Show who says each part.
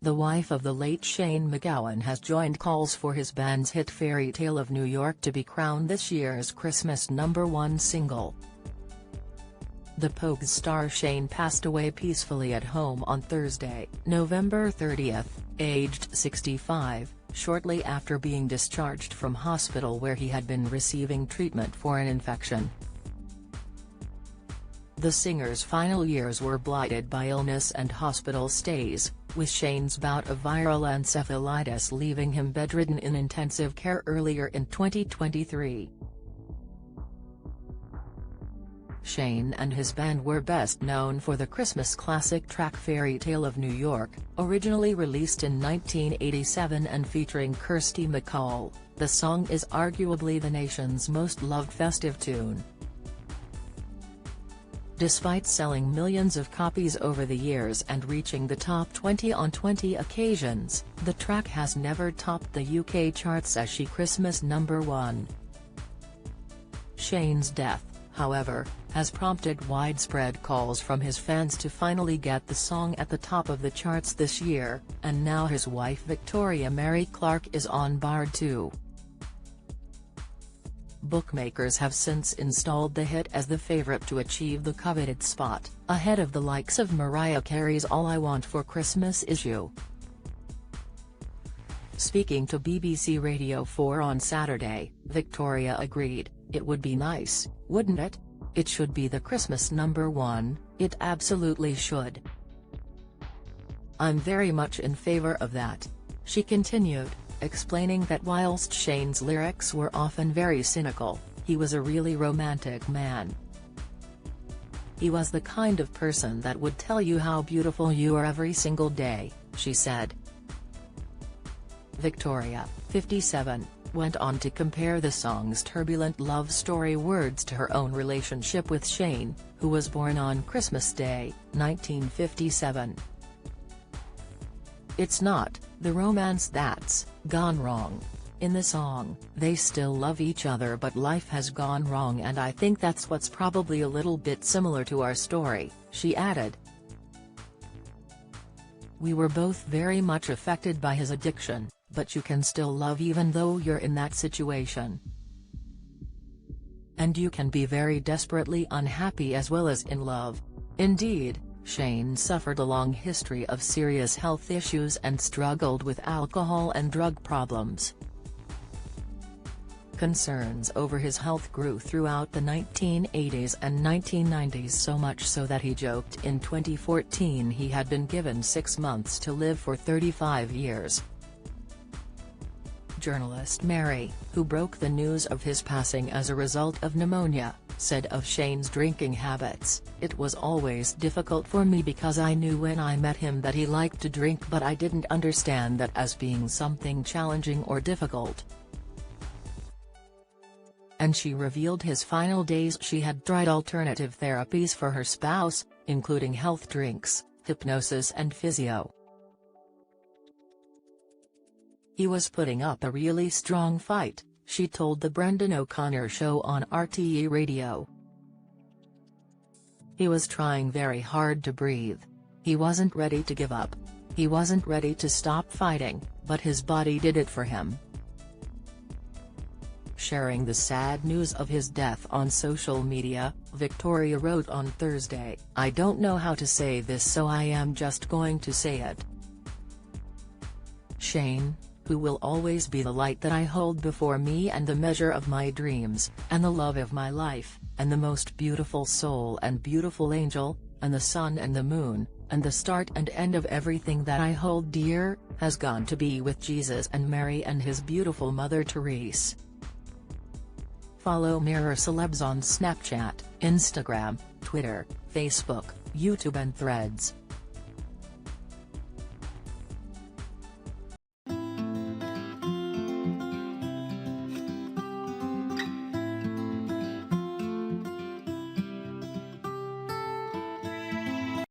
Speaker 1: the wife of the late Shane MacGowan has joined calls for his band's hit Fairytale of New York to be crowned this year's Christmas #1 single. The Pogues star Shane passed away peacefully at home on Thursday, November 30, aged 65, shortly after being discharged from hospital where he had been receiving treatment for an infection. The singer's final years were blighted by illness and hospital stays, with Shane's bout of viral encephalitis leaving him bedridden in intensive care earlier in 2023. Shane and his band were best known for the Christmas classic track Fairytale of New York, originally released in 1987 and featuring Kirsty MacColl. The song is arguably the nation's most loved festive tune. Despite selling millions of copies over the years and reaching the top 20 on 20 occasions, the track has never topped the UK charts as she Christmas #1. Shane's death, however, has prompted widespread calls from his fans to finally get the song at the top of the charts this year, and now his wife Victoria Mary Clark is on board too. Bookmakers have since installed the hit as the favourite to achieve the coveted spot, ahead of the likes of Mariah Carey's All I Want for Christmas Is You. Speaking to BBC Radio 4 on Saturday, Victoria agreed, "It would be nice, wouldn't it? It should be the Christmas #1, it absolutely should. I'm very much in favour of that," she continued, explaining that whilst Shane's lyrics were often very cynical, he was a really romantic man. "He was the kind of person that would tell you how beautiful you are every single day," she said. Victoria, 57, went on to compare the song's turbulent love story words to her own relationship with Shane, who was born on Christmas Day, 1957. "It's not the romance that's gone wrong. In the song, they still love each other but life has gone wrong, and I think that's what's probably a little bit similar to our story," she added. "We were both very much affected by his addiction, but you can still love even though you're in that situation. And you can be very desperately unhappy as well as in love." Indeed, Shane suffered a long history of serious health issues and struggled with alcohol and drug problems. Concerns over his health grew throughout the 1980s and 1990s, so much so that he joked in 2014 he had been given 6 months to live for 35 years. Journalist Mary, who broke the news of his passing as a result of pneumonia, said of Shane's drinking habits, "It was always difficult for me because I knew when I met him that he liked to drink, but I didn't understand that as being something challenging or difficult." And she revealed his final days she had tried alternative therapies for her spouse, including health drinks, hypnosis and physio. "He was putting up a really strong fight," she told the Brendan O'Connor show on RTE Radio. "He was trying very hard to breathe. He wasn't ready to give up. He wasn't ready to stop fighting, but his body did it for him." Sharing the sad news of his death on social media, Victoria wrote on Thursday, "I don't know how to say this, so I am just going to say it. Shane, who will always be the light that I hold before me and the measure of my dreams, and the love of my life, and the most beautiful soul and beautiful angel, and the sun and the moon, and the start and end of everything that I hold dear, has gone to be with Jesus and Mary and his beautiful mother Therese." Follow Mirror Celebs on Snapchat, Instagram, Twitter, Facebook, YouTube and Threads.